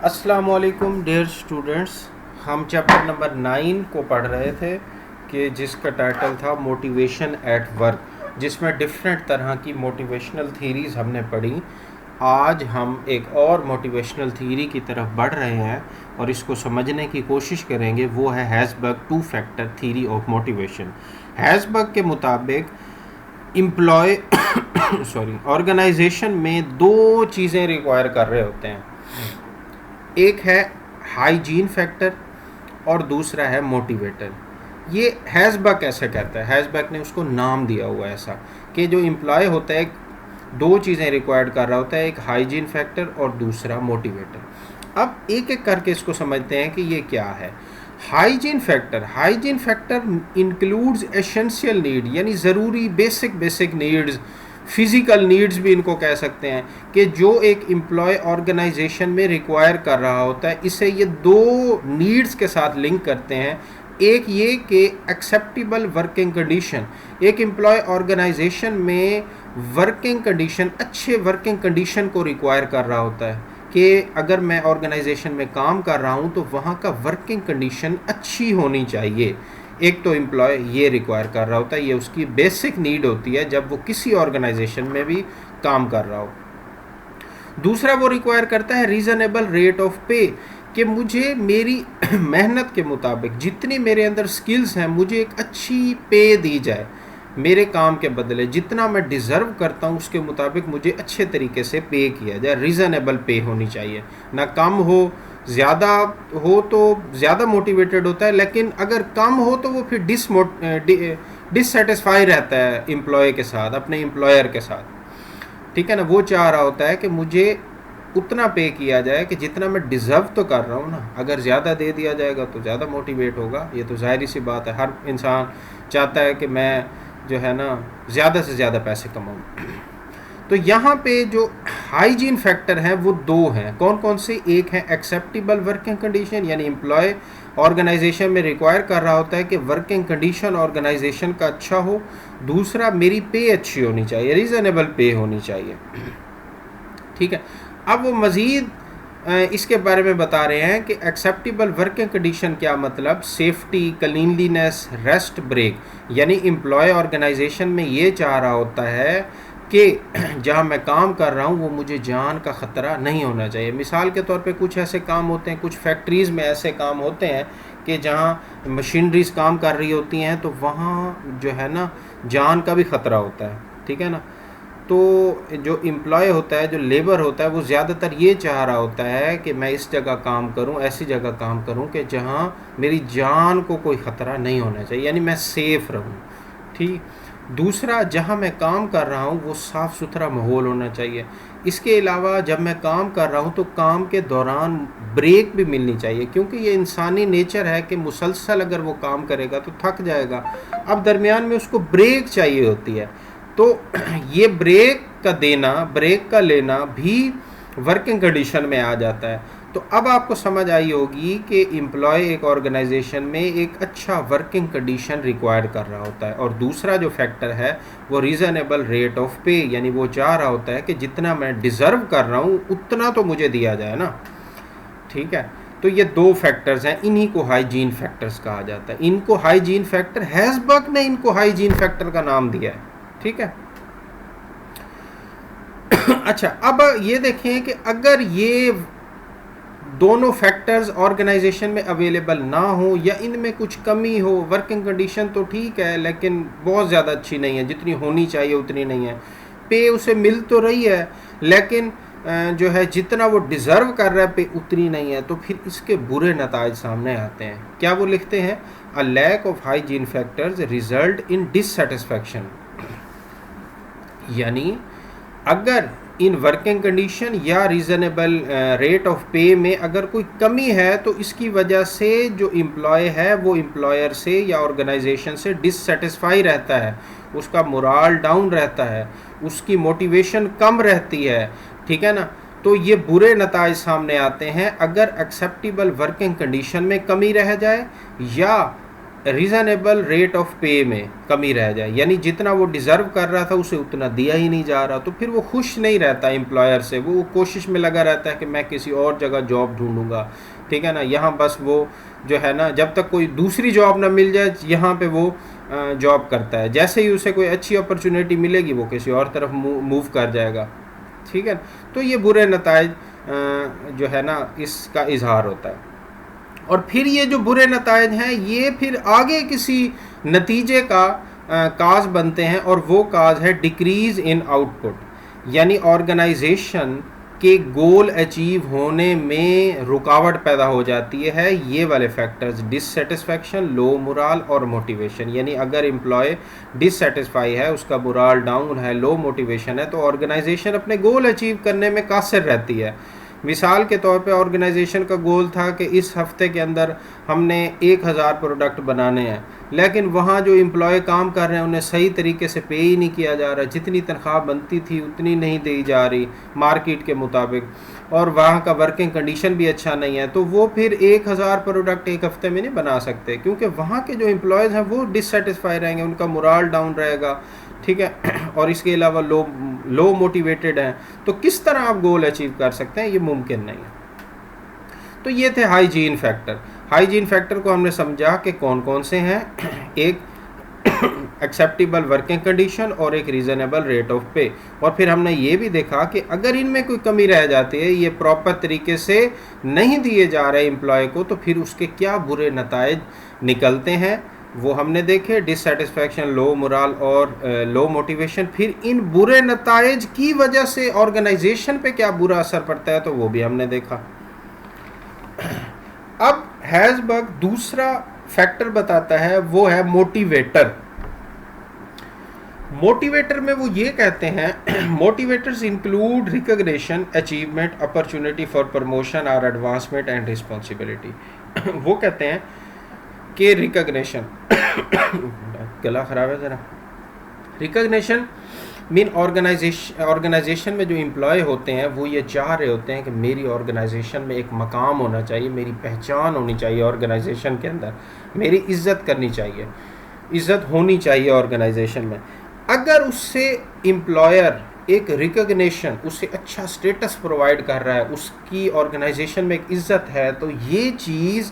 अस्सलामुअलैकुम dear students. हम chapter number 9 को पढ़ रहे थे कि जिसका टाइटल था मोटिवेशन एट वर्क, जिसमें डिफरेंट तरह की मोटिवेशनल थीरीज़ हमने पढ़ी। आज हम एक और मोटिवेशनल थीरी की तरफ बढ़ रहे हैं और इसको समझने की कोशिश करेंगे। वो है हैज़बर्ग 2 फैक्टर थीरी ऑफ मोटिवेशन। हैज़बर्ग के मुताबिक एम्प्लॉय ऑर्गेनाइजेशन में दो चीज़ें रिक्वायर कर रहे होते हैं। एक है हाइजीन फैक्टर और दूसरा है मोटिवेटर। ये हैज़बर्ग कैसे कहता है? हैज़बर्ग ने उसको नाम दिया हुआ है ऐसा कि जो एम्प्लॉय होता है दो चीज़ें रिक्वायर्ड कर रहा होता है, एक हाइजीन फैक्टर और दूसरा मोटिवेटर। अब एक एक करके इसको समझते हैं कि ये क्या है। Hygiene factor includes essential need, यानी ज़रूरी बेसिक नीड्स, फिज़िकल नीड्स भी इनको कह सकते हैं, कि जो एक एम्प्लॉय ऑर्गेनाइजेशन में रिक्वायर कर रहा होता है। इसे ये दो नीड्स के साथ लिंक करते हैं। एक ये कि एक्सेप्टेबल वर्किंग कंडीशन, एक एम्प्लॉय ऑर्गेनाइजेशन में वर्किंग कंडीशन, अच्छे वर्किंग कंडीशन को रिक्वायर कर रहा होता है कि अगर मैं ऑर्गेनाइजेशन में काम कर रहा हूँ तो वहाँ का वर्किंग कंडीशन अच्छी होनी चाहिए। एक तो एम्प्लॉय ये रिक्वायर कर रहा होता है, ये उसकी बेसिक नीड होती है जब वो किसी ऑर्गेनाइजेशन में भी काम कर रहा हो। दूसरा वो रिक्वायर करता है रीज़नेबल रेट ऑफ पे, कि मुझे मेरी मेहनत के मुताबिक जितनी मेरे अंदर स्किल्स हैं मुझे एक अच्छी पे दी जाए, मेरे काम के बदले जितना मैं डिज़र्व करता हूँ उसके मुताबिक मुझे अच्छे तरीके से पे किया जाए। रीज़नेबल पे होनी चाहिए, ना कम हो, ज़्यादा हो तो ज़्यादा मोटिवेटेड होता है, लेकिन अगर कम हो तो वो फिर डिससेटिस्फाई रहता है एम्प्लॉय के साथ, अपने एम्प्लॉयर के साथ। ठीक है ना, वो चाह रहा होता है कि मुझे उतना पे किया जाए कि जितना मैं डिज़र्व तो कर रहा हूँ ना। अगर ज़्यादा दे दिया जाएगा तो ज़्यादा मोटिवेट होगा, ये तो ज़ाहिर सी बात है। हर इंसान चाहता है कि मैं जो है ना ज़्यादा से ज़्यादा पैसे कमाऊँ। तो यहाँ पे जो हाइजीन फैक्टर हैं वो दो हैं। कौन कौन से? एक है एक्सेप्टेबल वर्किंग कंडीशन, यानी एम्प्लॉय ऑर्गेनाइजेशन में रिक्वायर कर रहा होता है कि वर्किंग कंडीशन ऑर्गेनाइजेशन का अच्छा हो। दूसरा, मेरी पे अच्छी होनी चाहिए, रीज़नेबल पे होनी चाहिए। ठीक है, अब वो मज़ीद इसके बारे में बता रहे हैं कि एक्सेप्टेबल वर्किंग कंडीशन क्या मतलब, सेफ्टी, क्लीनलीनेस, रेस्ट ब्रेक, यानी एम्प्लॉय ऑर्गेनाइजेशन में ये चाह रहा होता है कि जहाँ मैं काम कर रहा हूँ वो मुझे जान का ख़तरा नहीं होना चाहिए। मिसाल के तौर पे कुछ ऐसे काम होते हैं, कुछ फैक्ट्रीज़ में ऐसे काम होते हैं कि जहाँ मशीनरीज़ काम कर रही होती हैं तो वहाँ जो है ना जान का भी ख़तरा होता है। ठीक है ना, तो जो एम्प्लॉय होता है, जो लेबर होता है, वो ज़्यादातर ये चाह रहा होता है कि मैं इस जगह काम करूं, ऐसी जगह काम करूं कि जहां मेरी जान को कोई ख़तरा नहीं होना चाहिए, यानी मैं सेफ़ रहूं। ठीक। दूसरा, जहां मैं काम कर रहा हूं वो साफ़ सुथरा माहौल होना चाहिए। इसके अलावा जब मैं काम कर रहा हूं तो काम के दौरान ब्रेक भी मिलनी चाहिए, क्योंकि ये इंसानी नेचर है कि मुसलसल अगर वो काम करेगा तो थक जाएगा। अब दरमियान में उसको ब्रेक चाहिए होती है। तो ये ब्रेक का लेना भी वर्किंग कंडीशन में आ जाता है। तो अब आपको समझ आई होगी कि एम्प्लॉय एक ऑर्गेनाइजेशन में एक अच्छा वर्किंग कंडीशन रिक्वायर कर रहा होता है। और दूसरा जो फैक्टर है वो रीज़नेबल रेट ऑफ पे, यानी वो चाह रहा होता है कि जितना मैं डिज़र्व कर रहा हूँ उतना तो मुझे दिया जाए ना। ठीक है, तो ये दो फैक्टर्स हैं, इन्हीं को हाइजीन फैक्टर्स कहा जाता है। इनको हाइजीन फैक्टर, हैज़बर्ग ने इनको हाइजीन फैक्टर का नाम दिया है। ठीक है। अच्छा, अब ये देखें कि अगर ये दोनों फैक्टर्स ऑर्गेनाइजेशन में अवेलेबल ना हो या इनमें कुछ कमी हो, वर्किंग कंडीशन तो ठीक है लेकिन बहुत ज़्यादा अच्छी नहीं है, जितनी होनी चाहिए उतनी नहीं है, पे उसे मिल तो रही है लेकिन जो है जितना वो डिज़र्व कर रहा है पे उतनी नहीं है, तो फिर इसके बुरे नताइज सामने आते हैं। क्या वो लिखते हैं? A lack of hygiene factors result in dissatisfaction, यानी अगर इन वर्किंग कंडीशन या रीज़नेबल रेट ऑफ पे में अगर कोई कमी है तो इसकी वजह से जो एम्प्लॉय है वो एम्प्लॉयर से या ऑर्गेनाइजेशन से डिससेटिस्फाई रहता है, उसका मोराल डाउन रहता है, उसकी मोटिवेशन कम रहती है। ठीक है ना, तो ये बुरे नताइज सामने आते हैं अगर एक्सेप्टेबल वर्किंग कंडीशन में कमी रह जाए या रीज़नेबल रेट ऑफ पे में कमी रह जाए, यानी जितना वो डिज़र्व कर रहा था उसे उतना दिया ही नहीं जा रहा, तो फिर वो खुश नहीं रहता एम्प्लॉयर से, वो कोशिश में लगा रहता है कि मैं किसी और जगह जॉब ढूंढूंगा, ठीक है ना। यहाँ बस वो जो है ना, जब तक कोई दूसरी जॉब ना मिल जाए यहाँ पे वो जॉब करता है, जैसे ही उसे कोई अच्छी अपॉर्चुनिटी मिलेगी वो किसी और तरफ मूव कर जाएगा, ठीक है। तो ये बुरे नताइज जो है ना इसका इजहार होता है। और फिर ये जो बुरे नताइज हैं ये फिर आगे किसी नतीजे का काज बनते हैं, और वो काज है डिक्रीज इन आउटपुट, यानी ऑर्गेनाइजेशन के गोल अचीव होने में रुकावट पैदा हो जाती है। ये वाले फैक्टर्स, डिससेटिस्फैक्शन, लो मोराल और मोटिवेशन, यानी अगर एम्प्लॉय डिससेटिस्फाई है, उसका मोराल डाउन है, लो मोटिवेशन है, तो ऑर्गेनाइजेशन अपने गोल अचीव करने में कासिर रहती है। मिसाल के तौर पे ऑर्गेनाइजेशन का गोल था कि इस हफ्ते के अंदर हमने 1000 प्रोडक्ट बनाने हैं, लेकिन वहाँ जो एम्प्लॉय काम कर रहे हैं उन्हें सही तरीके से पे ही नहीं किया जा रहा, जितनी तनख्वाह बनती थी उतनी नहीं दी जा रही मार्केट के मुताबिक, और वहाँ का वर्किंग कंडीशन भी अच्छा नहीं है, तो वो फिर 1000 प्रोडक्ट एक हफ्ते में नहीं बना सकते, क्योंकि वहाँ के जो एम्प्लॉयज़ हैं वो डिससेटिस्फाई रहेंगे, उनका मोराल डाउन रहेगा, ठीक है। और इसके अलावा लो मोटिवेटेड हैं, तो किस तरह आप गोल अचीव कर सकते हैं, ये मुमकिन नहीं है। तो ये थे हाइजीन फैक्टर। हाइजीन फैक्टर को हमने समझा कि कौन कौन से हैं, एक एक्सेप्टेबल वर्किंग कंडीशन और एक रीज़नेबल रेट ऑफ पे, और फिर हमने ये भी देखा कि अगर इनमें कोई कमी रह जाती है, ये प्रॉपर तरीके से नहीं दिए जा रहे एम्प्लॉय को, तो फिर उसके क्या बुरे नताइज निकलते हैं वो हमने देखे, डिससेटिस्फैक्शन, लो मोराल और लो मोटिवेशन। फिर इन बुरे नताइज की वजह से ऑर्गेनाइजेशन पे क्या बुरा असर पड़ता है, तो वो भी हमने देखा। अब हैज़बर्ग दूसरा फैक्टर बताता है, वो है मोटिवेटर। मोटिवेटर में वो ये कहते हैं, motivators include recognition, achievement, opportunity for promotion और एडवांसमेंट एंड रिस्पॉन्सिबिलिटी। वो कहते हैं कि रिकॉग्निशन गला खराब है ज़रा। रिकॉग्निशन मीन ऑर्गेनाइजेशन में जो एम्प्लॉय होते हैं वो ये चाह रहे होते हैं कि मेरी ऑर्गेनाइजेशन में एक मकाम होना चाहिए, मेरी पहचान होनी चाहिए ऑर्गेनाइजेशन के अंदर, मेरी इज्जत करनी चाहिए, इज्जत होनी चाहिए ऑर्गेनाइजेशन में। अगर उससे एम्प्लॉयर एक रिकॉग्निशन, उससे अच्छा स्टेटस प्रोवाइड कर रहा है, उसकी ऑर्गेनाइजेशन में एक इज्जत है, तो ये चीज़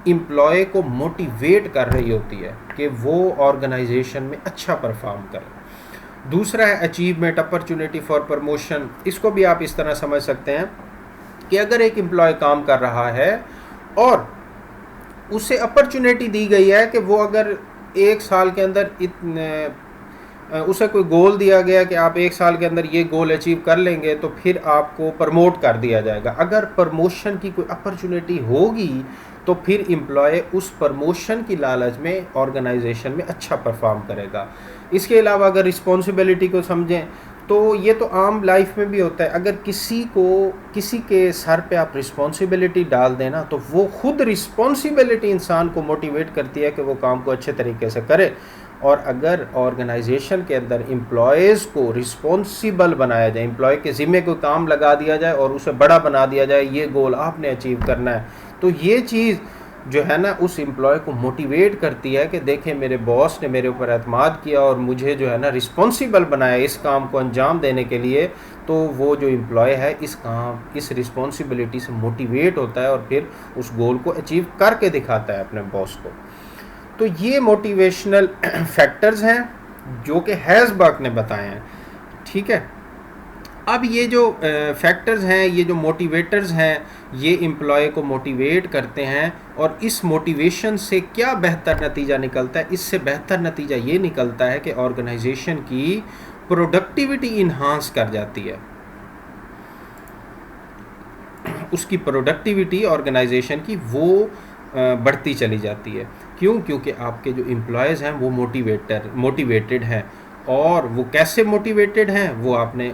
एम्प्लॉय को मोटिवेट कर रही होती है कि वो ऑर्गेनाइजेशन में अच्छा परफॉर्म करे। दूसरा है अचीवमेंट, अपॉर्चुनिटी फॉर प्रमोशन। इसको भी आप इस तरह समझ सकते हैं कि अगर एक एम्प्लॉय काम कर रहा है और उसे अपॉर्चुनिटी दी गई है कि वो अगर 1 साल के अंदर उसे कोई गोल दिया गया कि आप 1 साल के अंदर ये गोल अचीव कर लेंगे तो फिर आपको प्रमोट कर दिया जाएगा। अगर प्रमोशन की कोई अपॉर्चुनिटी होगी तो फिर एम्प्लॉय उस प्रमोशन की लालच में ऑर्गेनाइजेशन में अच्छा परफॉर्म करेगा। इसके अलावा अगर रिस्पॉन्सिबिलिटी को समझें तो ये तो आम लाइफ में भी होता है। अगर किसी के सर पे आप रिस्पॉन्सिबिलिटी डाल देना तो वो खुद रिस्पॉन्सिबिलिटी इंसान को मोटिवेट करती है कि वो काम को अच्छे तरीके से करे। और अगर ऑर्गेनाइजेशन के अंदर एम्प्लॉयज़ को रिस्पॉन्सिबल बनाया जाए, एम्प्लॉय के ज़िम्मे कोई काम लगा दिया जाए और उसे बड़ा बना दिया जाए, ये गोल आपने अचीव करना है, तो ये चीज़ जो है ना उस एम्प्लॉय को मोटिवेट करती है कि देखें मेरे बॉस ने मेरे ऊपर एतमाद किया और मुझे जो है ना रिस्पॉन्सिबल बनाया इस काम को अंजाम देने के लिए। तो वो जो एम्प्लॉय है इस रिस्पॉन्सिबिलिटी से मोटिवेट होता है और फिर उस गोल को अचीव करके दिखाता है अपने बॉस को। तो ये मोटिवेशनल फैक्टर्स हैं जो कि हैज़बर्ग ने बताए हैं, ठीक है। अब ये जो फैक्टर्स हैं, ये जो मोटिवेटर्स हैं, ये एम्प्लॉय को मोटिवेट करते हैं और इस मोटिवेशन से क्या बेहतर नतीजा निकलता है? इससे बेहतर नतीजा ये निकलता है कि ऑर्गेनाइजेशन की प्रोडक्टिविटी इन्हांस कर जाती है, उसकी प्रोडक्टिविटी ऑर्गेनाइजेशन की वो बढ़ती चली जाती है। क्यों? क्योंकि आपके जो एम्प्लॉयज़ हैं वो मोटिवेटेड हैं। और वो कैसे मोटिवेटेड हैं? वो आपने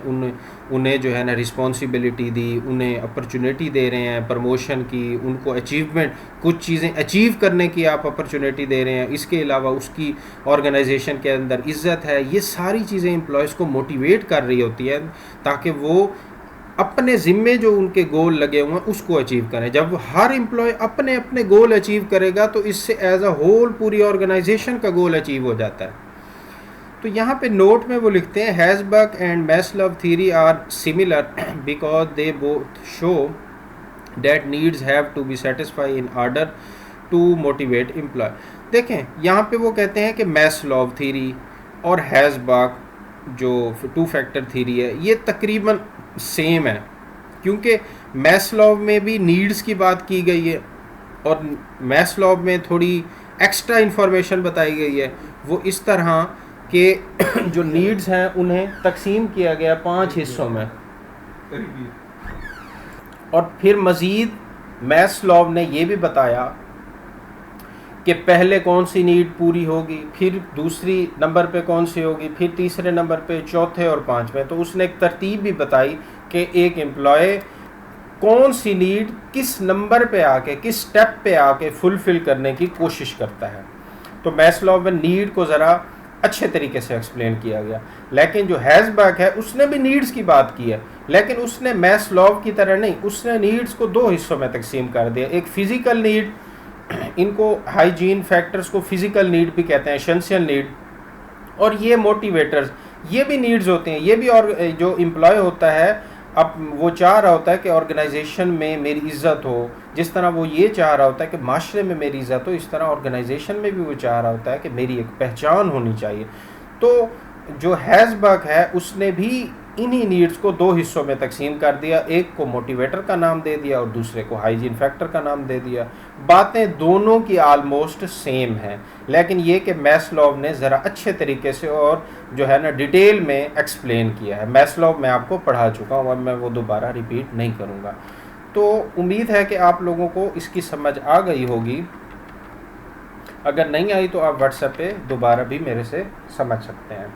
उन्हें जो है ना रिस्पॉन्सिबिलिटी दी, उन्हें अपॉर्चुनिटी दे रहे हैं प्रमोशन की, उनको अचीवमेंट, कुछ चीज़ें अचीव करने की आप अपॉर्चुनिटी दे रहे हैं। इसके अलावा उसकी ऑर्गेनाइजेशन के अंदर इज़्ज़त है। ये सारी चीज़ें एम्प्लॉयज़ को मोटिवेट कर रही होती हैं ताकि वो अपने ज़िम्मे जो उनके गोल लगे हुए हैं उसको अचीव करें। जब हर एम्प्लॉय अपने अपने गोल अचीव करेगा तो इससे एज अ होल पूरी ऑर्गेनाइजेशन का गोल अचीव हो जाता है। तो यहाँ पे नोट में वो लिखते हैं Herzberg and Maslow theory are similar because they both show that needs have to be satisfy in order to motivate employ. देखें यहाँ पे वो कहते हैं कि मैस्लोव थ्योरी और हैज़बर्ग जो 2 फैक्टर थ्योरी है ये तकरीबन सेम है, क्योंकि मैस्लोव में भी नीड्स की बात की गई है और मैस्लोव में थोड़ी एक्स्ट्रा इंफॉर्मेशन बताई गई है। वो इस तरह के जो नीड्स हैं उन्हें तकसीम किया गया 5 हिस्सों में, और फिर मज़ीद मैस्लोव ने ये भी बताया कि पहले कौन सी नीड पूरी होगी, फिर दूसरी नंबर पे कौन सी होगी, फिर तीसरे नंबर पे, चौथे और पांचवें। तो उसने एक तरतीब भी बताई कि एक एम्प्लॉय कौन सी नीड किस नंबर पे आके, किस स्टेप पे आके फुलफ़िल करने की कोशिश करता है। तो मैस्लोव में नीड को ज़रा अच्छे तरीके से एक्सप्लेन किया गया। लेकिन जो हैज़बर्ग है उसने भी नीड्स की बात की है, लेकिन उसने मैस्लोव की तरह नहीं, उसने नीड्स को 2 हिस्सों में तकसीम कर दिया। एक फ़िज़िकल नीड, इनको हाइजीन फैक्टर्स को फिज़िकल नीड भी कहते हैं, एसेंशियल नीड, और ये मोटिवेटर्स, ये भी नीड्स होते हैं। ये भी और जो एम्प्लॉय होता है अब वो चाह रहा होता है कि ऑर्गेनाइजेशन में मेरी इज़्ज़त हो, जिस तरह वो ये चाह रहा होता है कि माशरे में मेरी इज़्ज़त हो, इस तरह ऑर्गेनाइजेशन में भी वो चाह रहा होता है कि मेरी एक पहचान होनी चाहिए। तो जो हैज़बर्ग है उसने भी इन्हीं नीड्स को 2 हिस्सों में तकसीम कर दिया, एक को मोटिवेटर का नाम दे दिया और दूसरे को हाइजीन फैक्टर का नाम दे दिया। बातें दोनों की आलमोस्ट सेम हैं, लेकिन ये कि मैस्लोव ने ज़रा अच्छे तरीके से और जो है ना डिटेल में एक्सप्लेन किया है। मैस्लोव मैं आपको पढ़ा चुका हूँ, अब मैं वो दोबारा रिपीट नहीं करूँगा। तो उम्मीद है कि आप लोगों को इसकी समझ आ गई होगी। अगर नहीं आई तो आप व्हाट्सएप पे दोबारा भी मेरे से समझ सकते हैं।